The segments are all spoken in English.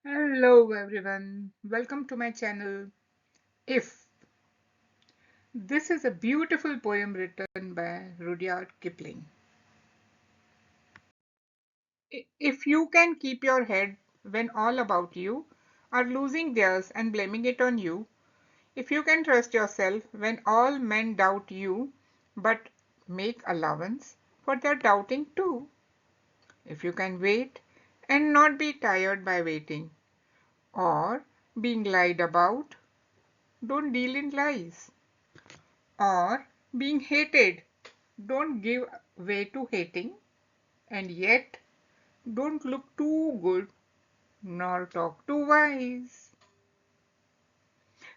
Hello everyone, welcome to my channel. If This is a beautiful poem written by Rudyard Kipling. If you can keep your head when all about you are losing theirs and blaming it on you, if you can trust yourself when all men doubt you but make allowance for their doubting too, if you can wait and not be tired by waiting or being lied about, don't deal in lies. Or being hated, don't give way to hating, and yet don't look too good nor talk too wise.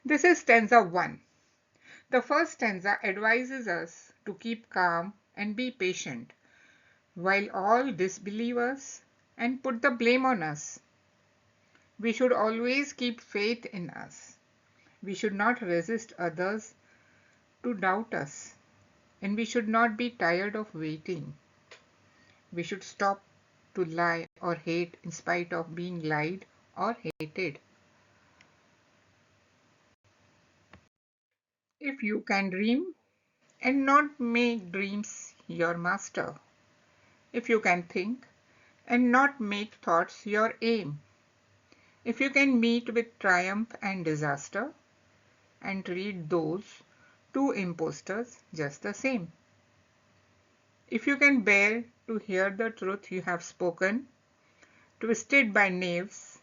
This is stanza 1. The first stanza advises us to keep calm and be patient while all disbelieve us and put the blame on us. We should always keep faith in us. We should not resist others to doubt us, and we should not be tired of waiting. We should stop to lie or hate in spite of being lied or hated. If you can dream and not make dreams your master. If you can think and not make thoughts your aim. If you can meet with triumph and disaster and treat those two impostors just the same. If you can bear to hear the truth you have spoken, twisted by knaves,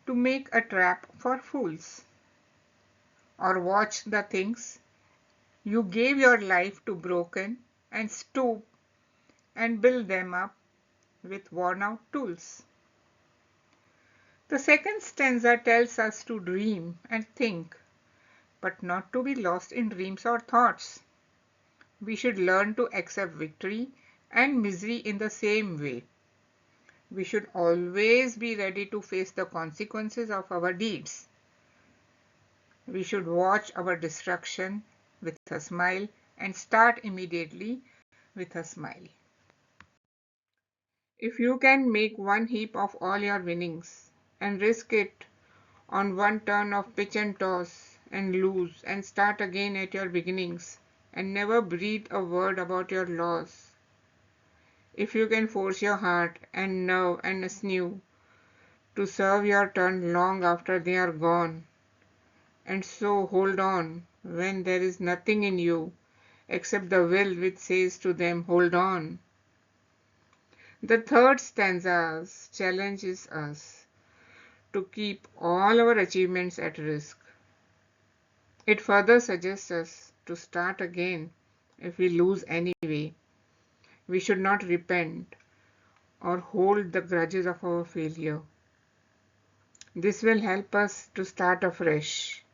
to make a trap for fools. Or watch the things you gave your life to broken and stoop and build them up with worn out tools. The second stanza tells us to dream and think, but not to be lost in dreams or thoughts. We should learn to accept victory and misery in the same way. We should always be ready to face the consequences of our deeds. We should watch our destruction with a smile and start immediately with a smile. If you can make one heap of all your winnings and risk it on one turn of pitch and toss and lose and start again at your beginnings and never breathe a word about your loss. If you can force your heart and nerve and sinew to serve your turn long after they are gone, and so hold on when there is nothing in you except the will which says to them, hold on. The third stanza challenges us to keep all our achievements at risk. It further suggests us to start again if we lose anyway. We should not repent or hold the grudges of our failure. This will help us to start afresh.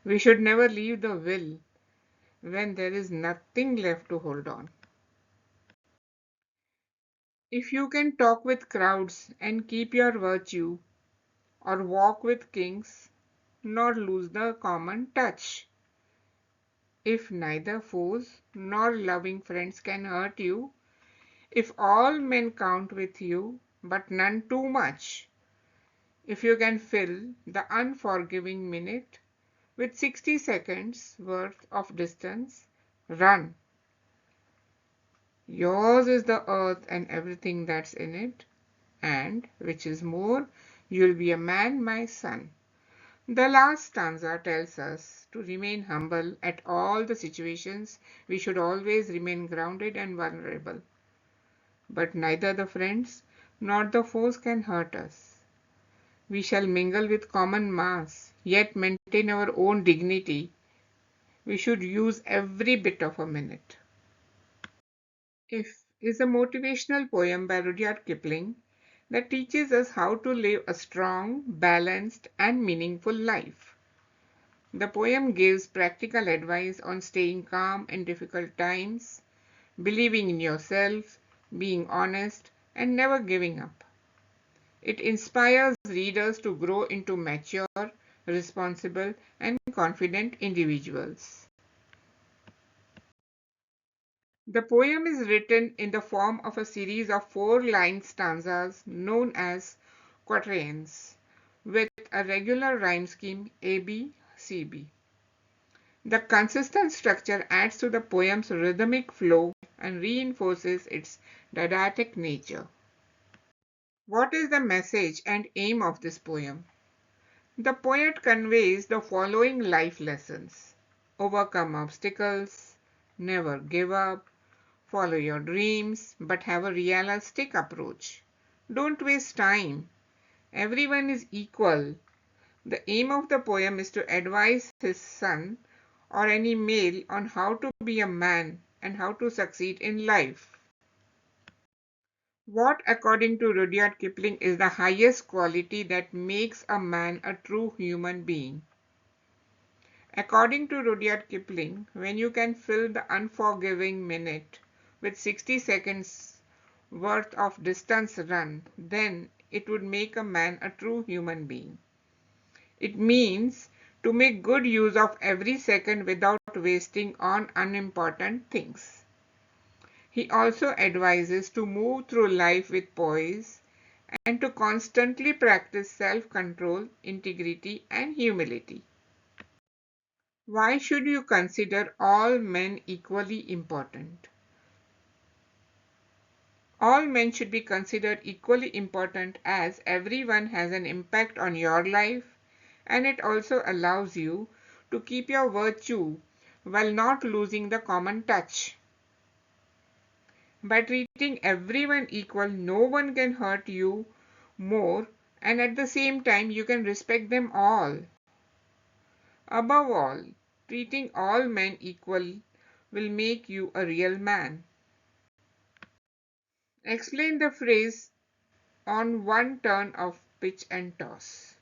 We should never leave the will when there is nothing left to hold on. If you can talk with crowds and keep your virtue, or walk with kings, nor lose the common touch. If neither foes nor loving friends can hurt you, if all men count with you, but none too much, if you can fill the unforgiving minute with 60 seconds worth of distance, run. Yours is the earth and everything that's in it, and, which is more, you'll be a man, my son. The last stanza tells us to remain humble at all the situations. We should always remain grounded and vulnerable. But neither the friends nor the foes can hurt us. We shall mingle with common mass, yet maintain our own dignity. We should use every bit of a minute. If is a motivational poem by Rudyard Kipling that teaches us how to live a strong, balanced, and meaningful life. The poem gives practical advice on staying calm in difficult times, believing in yourself, being honest, and never giving up. It inspires readers to grow into mature, responsible, and confident individuals. The poem is written in the form of a series of 4-line stanzas known as quatrains, with a regular rhyme scheme ABCB. The consistent structure adds to the poem's rhythmic flow and reinforces its didactic nature. What is the message and aim of this poem? The poet conveys the following life lessons: overcome obstacles, never give up, follow your dreams, but have a realistic approach. Don't waste time. Everyone is equal. The aim of the poem is to advise his son or any male on how to be a man and how to succeed in life. What, according to Rudyard Kipling, is the highest quality that makes a man a true human being? According to Rudyard Kipling, when you can fill the unforgiving minute with 60 seconds worth of distance run, then it would make a man a true human being. It means to make good use of every second without wasting on unimportant things. He also advises to move through life with poise and to constantly practice self-control, integrity, and humility. Why should you consider all men equally important? All men should be considered equally important as everyone has an impact on your life, and it also allows you to keep your virtue while not losing the common touch. By treating everyone equal, no one can hurt you more, and at the same time you can respect them all. Above all, treating all men equal will make you a real man. Explain the phrase on one turn of pitch and toss.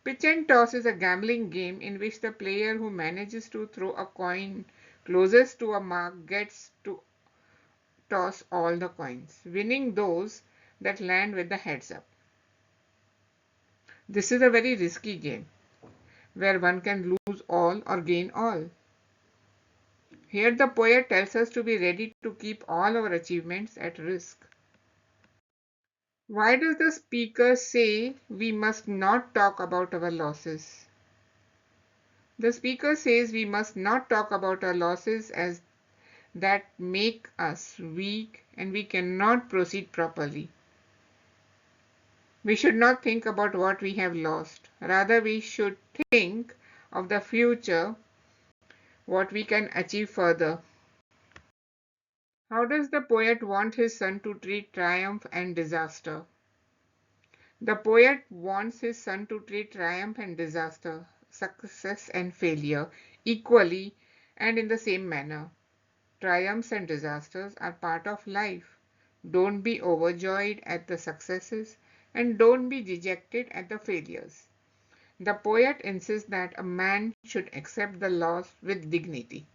Pitch and toss is a gambling game in which the player who manages to throw a coin closest to a mark gets to toss all the coins, winning those that land with the heads up. This is a very risky game where one can lose all or gain all. Here the poet tells us to be ready to keep all our achievements at risk. Why does the speaker say we must not talk about our losses? The speaker says we must not talk about our losses as that make us weak and we cannot proceed properly. We should not think about what we have lost. Rather, we should think of the future, what we can achieve further. How does the poet want his son to treat triumph and disaster? The poet wants his son to treat triumph and disaster, success and failure equally and in the same manner. Triumphs and disasters are part of life. Don't be overjoyed at the successes and don't be dejected at the failures. The poet insists that a man should accept the loss with dignity.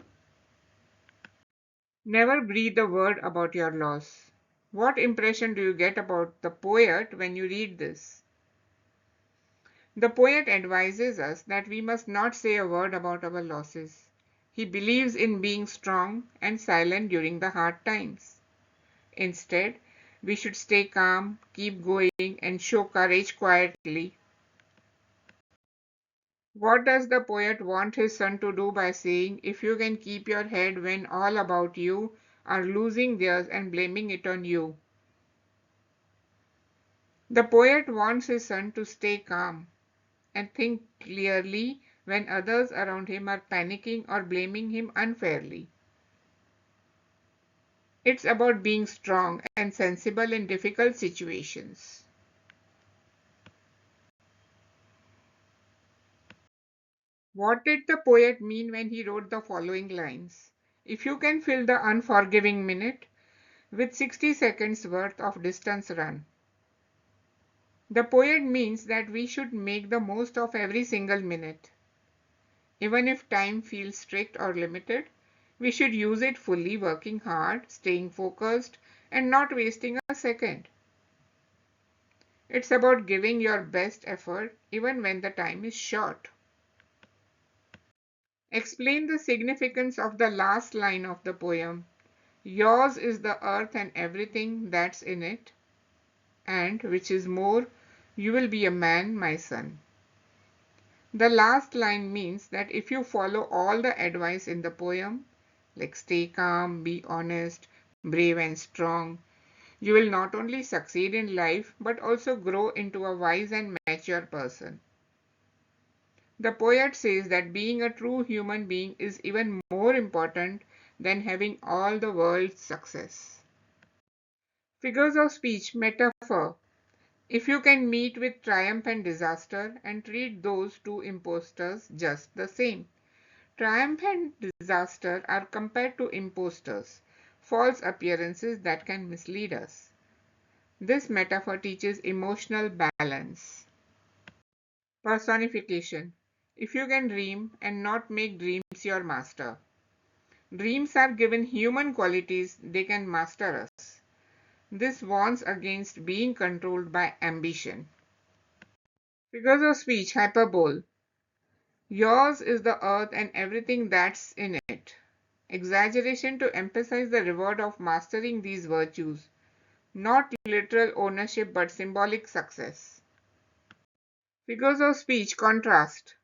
Never breathe a word about your loss. What impression do you get about the poet when you read this? The poet advises us that we must not say a word about our losses. He believes in being strong and silent during the hard times. Instead, we should stay calm, keep going, and show courage quietly. What does the poet want his son to do by saying, if you can keep your head when all about you are losing theirs and blaming it on you? The poet wants his son to stay calm and think clearly when others around him are panicking or blaming him unfairly. It's about being strong and sensible in difficult situations. What did the poet mean when he wrote the following lines? If you can fill the unforgiving minute with 60 seconds worth of distance run. The poet means that we should make the most of every single minute. Even if time feels strict or limited, we should use it fully, working hard, staying focused, and not wasting a second. It's about giving your best effort even when the time is short. Explain the significance of the last line of the poem. Yours is the earth and everything that's in it, and which is more, You will be a man, my son. The last line means that if you follow all the advice in the poem, like stay calm, be honest, brave and strong, you will not only succeed in life but also grow into a wise and mature person. The poet says that being a true human being is even more important than having all the world's success. Figures of speech, metaphor. If you can meet with triumph and disaster and treat those two impostors just the same. Triumph and disaster are compared to impostors, false appearances that can mislead us. This metaphor teaches emotional balance. Personification. If you can dream and not make dreams your master. Dreams are given human qualities, they can master us. This warns against being controlled by ambition. Figures of speech, hyperbole. Yours is the earth and everything that's in it. Exaggeration to emphasize the reward of mastering these virtues, not literal ownership but symbolic success. Figures of speech, contrast.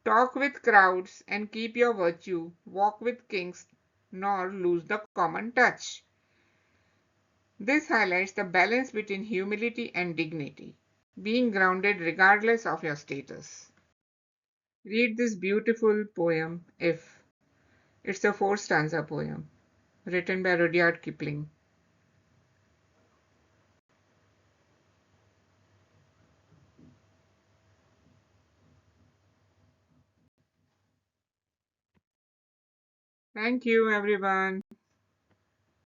Talk with crowds and keep your virtue, walk with kings, nor lose the common touch. This highlights the balance between humility and dignity, being grounded regardless of your status. Read this beautiful poem, If. It's a four stanza poem, written by Rudyard Kipling. Thank you, everyone.